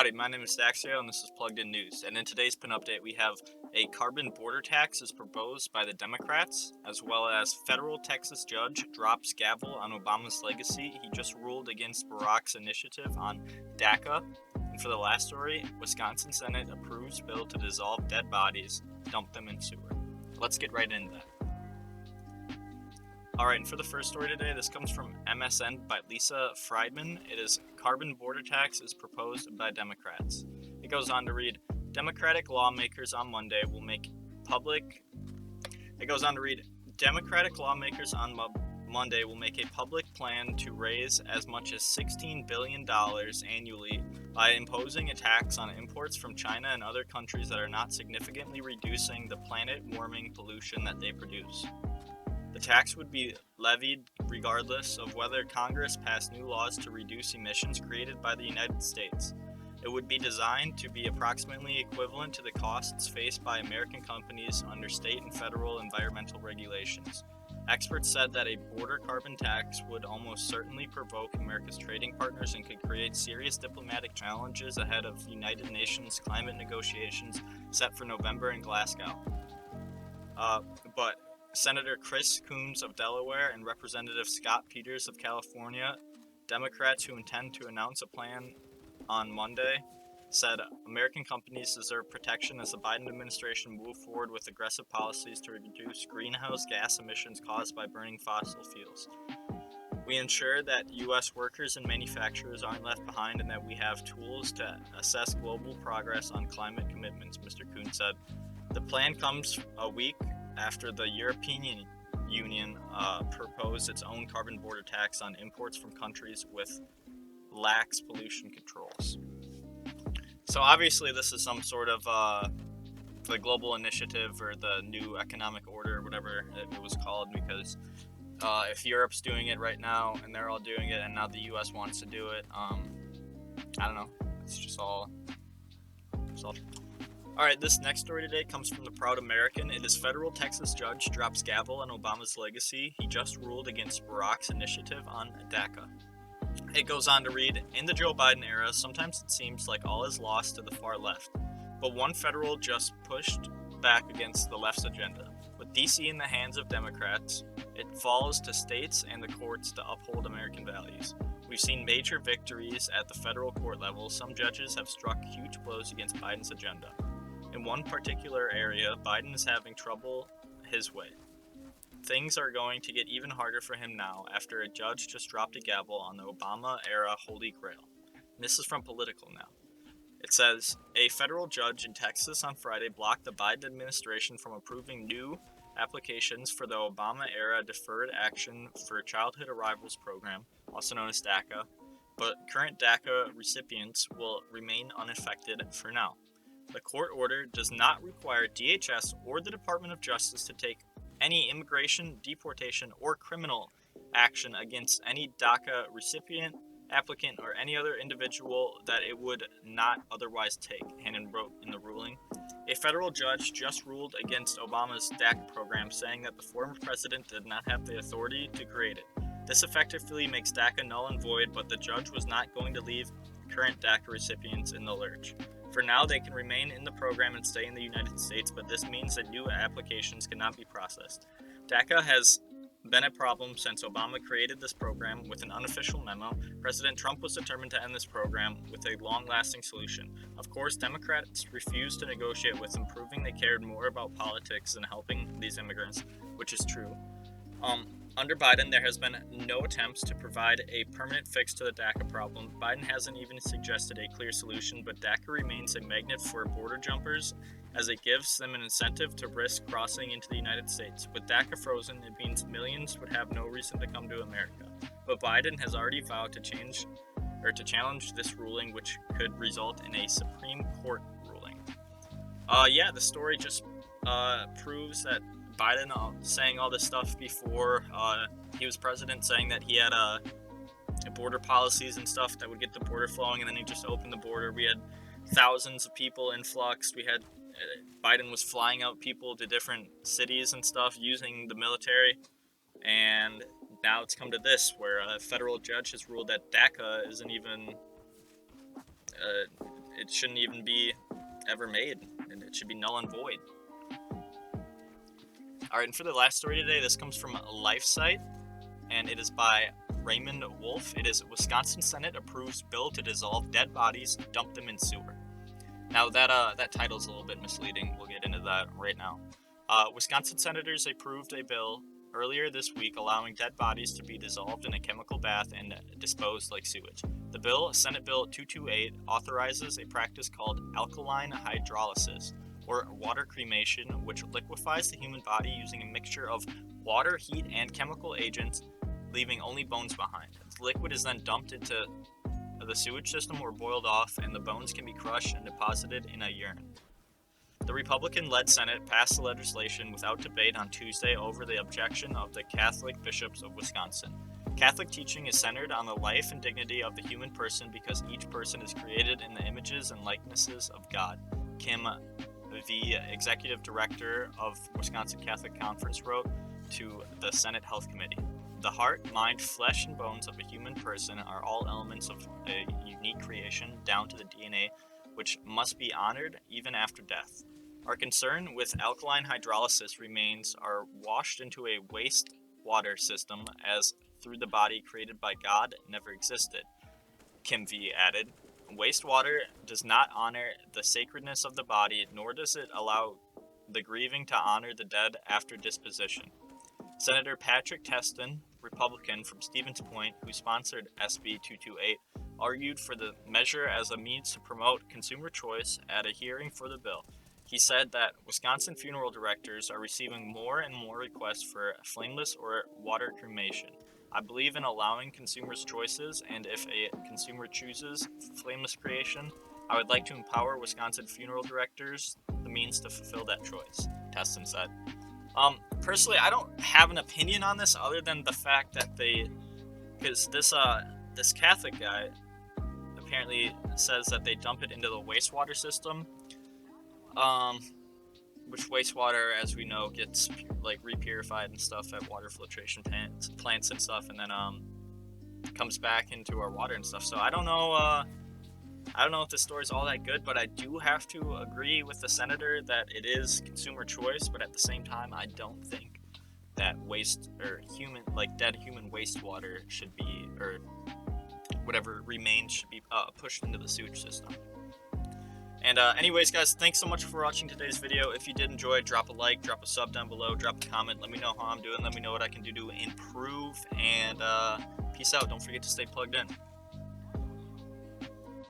Howdy, my name is Daxio, and this is Plugged In News. And in today's pin update, we have a carbon border tax is proposed by the Democrats, as well as federal Texas judge drops gavel on Obama's legacy. He just ruled against Barack's initiative on DACA. And for the last story, Wisconsin Senate approves bill to dissolve dead bodies, dump them in sewer. Let's get right into that. Alright, and for the first story today, this comes from MSN by Lisa Friedman. It is carbon border tax is proposed by Democrats. It goes on to read, Democratic lawmakers on Monday will make public a public plan to raise as much as $16 billion annually by imposing a tax on imports from China and other countries that are not significantly reducing the planet-warming pollution that they produce. The tax would be levied regardless of whether Congress passed new laws to reduce emissions created by the United States. It would be designed to be approximately equivalent to the costs faced by American companies under state and federal environmental regulations. Experts said that a border carbon tax would almost certainly provoke America's trading partners and could create serious diplomatic challenges ahead of United Nations climate negotiations set for November in Glasgow. But Senator Chris Coons of Delaware and Representative Scott Peters of California, Democrats who intend to announce a plan on Monday, said American companies deserve protection as the Biden administration moves forward with aggressive policies to reduce greenhouse gas emissions caused by burning fossil fuels. We ensure that U.S. workers and manufacturers aren't left behind and that we have tools to assess global progress on climate commitments, Mr. Coons said. The plan comes a week after the European Union proposed its own carbon border tax on imports from countries with lax pollution controls. So obviously this is some sort of the global initiative or the new economic order or whatever it was called, because if Europe's doing it right now and they're all doing it and now the US wants to do it, I don't know, it's all. Alright, this next story today comes from the Proud American. It is federal Texas judge drops gavel on Obama's legacy. He just ruled against Barack's initiative on DACA. It goes on to read, in the Joe Biden era, sometimes it seems like all is lost to the far left. But one federal just pushed back against the left's agenda. With D.C. in the hands of Democrats, it falls to states and the courts to uphold American values. We've seen major victories at the federal court level. Some judges have struck huge blows against Biden's agenda. In one particular area, Biden is having trouble his way. Things are going to get even harder for him now after a judge just dropped a gavel on the Obama-era Holy Grail. And this is from Political now. It says, a federal judge in Texas on Friday blocked the Biden administration from approving new applications for the Obama-era Deferred Action for Childhood Arrivals program, also known as DACA, but current DACA recipients will remain unaffected for now. The court order does not require DHS or the Department of Justice to take any immigration, deportation, or criminal action against any DACA recipient, applicant, or any other individual that it would not otherwise take, Hannon wrote in the ruling. A federal judge just ruled against Obama's DACA program, saying that the former president did not have the authority to create it. This effectively makes DACA null and void, but the judge was not going to leave current DACA recipients in the lurch. For now, they can remain in the program and stay in the United States, but this means that new applications cannot be processed. DACA has been a problem since Obama created this program with an unofficial memo. President Trump was determined to end this program with a long-lasting solution. Of course, Democrats refused to negotiate with him, proving they cared more about politics than helping these immigrants, which is true. Under Biden, there has been no attempts to provide a permanent fix to the DACA problem. Biden hasn't even suggested a clear solution, but DACA remains a magnet for border jumpers as it gives them an incentive to risk crossing into the United States. With DACA frozen, it means millions would have no reason to come to America. But Biden has already vowed to challenge this ruling, which could result in a Supreme Court ruling. The story just proves that Biden saying all this stuff before he was president, saying that he had border policies and stuff that would get the border flowing, and then he just opened the border. We had thousands of people influxed. We had Biden was flying out people to different cities and stuff using the military, and now it's come to this, where a federal judge has ruled that DACA isn't even it shouldn't even be ever made, and it should be null and void. All right, and for the last story today, this comes from LifeSite, and it is by Raymond Wolf. It is Wisconsin Senate approves bill to dissolve dead bodies, dump them in sewer. Now that title is a little bit misleading. We'll get into that right now. Wisconsin senators approved a bill earlier this week allowing dead bodies to be dissolved in a chemical bath and disposed like sewage. The bill, Senate Bill 228, authorizes a practice called alkaline hydrolysis, or water cremation, which liquefies the human body using a mixture of water, heat, and chemical agents, leaving only bones behind. The liquid is then dumped into the sewage system or boiled off, and the bones can be crushed and deposited in a urn. The Republican-led Senate passed the legislation without debate on Tuesday over the objection of the Catholic bishops of Wisconsin. Catholic teaching is centered on the life and dignity of the human person because each person is created in the images and likenesses of God. Kim, the executive director of Wisconsin Catholic Conference, wrote to the Senate Health Committee. The heart, mind, flesh, and bones of a human person are all elements of a unique creation down to the DNA, which must be honored even after death. Our concern with alkaline hydrolysis remains are washed into a wastewater system as through the body created by God never existed. Kim V added, wastewater does not honor the sacredness of the body, nor does it allow the grieving to honor the dead after disposition. Senator Patrick Teston, Republican from Stevens Point, who sponsored SB 228, argued for the measure as a means to promote consumer choice at a hearing for the bill. He said that Wisconsin funeral directors are receiving more and more requests for flameless or water cremation. I believe in allowing consumers choices, and if a consumer chooses flameless creation, I would like to empower Wisconsin funeral directors the means to fulfill that choice, Teston said. Personally, I don't have an opinion on this other than the fact that because this Catholic guy apparently says that they dump it into the wastewater system, which wastewater, as we know, gets like repurified and stuff at water filtration plants and stuff, and then comes back into our water and stuff. So I don't know if this story's all that good, but I do have to agree with the senator that it is consumer choice, but at the same time, I don't think that waste or dead human wastewater should be, or whatever remains should be pushed into the sewage system. And anyways, guys, thanks so much for watching today's video. If you did enjoy, drop a like, drop a sub down below, drop a comment, let me know how I'm doing, let me know what I can do to improve, and peace out. Don't forget to stay plugged in.